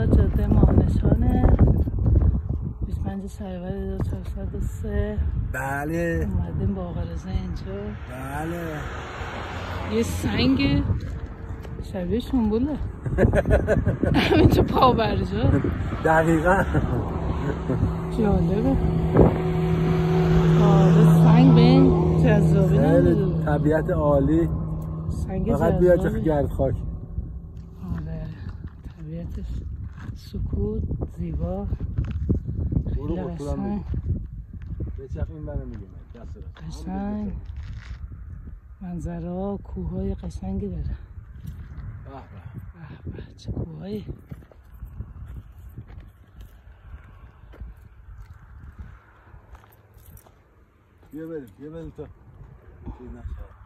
اینجا جاده ماهنشانه 25 شهریور 1403. بله اومدیم با آقا رضا اینجا. بله یه سنگ شبیه شنبوله همین تو پا برجا. دقیقا جالبه. آره سنگ به این جذابی نداره. طبیعت عالی. سنگ فقط بیا جذابه. چه گرد خاک. آره طبیعتش سکوت زیبا. خیلی قشنگ. بچخ این برو میگیم دست راست. قشنگ. منظره ها کوههای قشنگی داره. به به چه کوههایی. بیا بریم تو چیز نشه.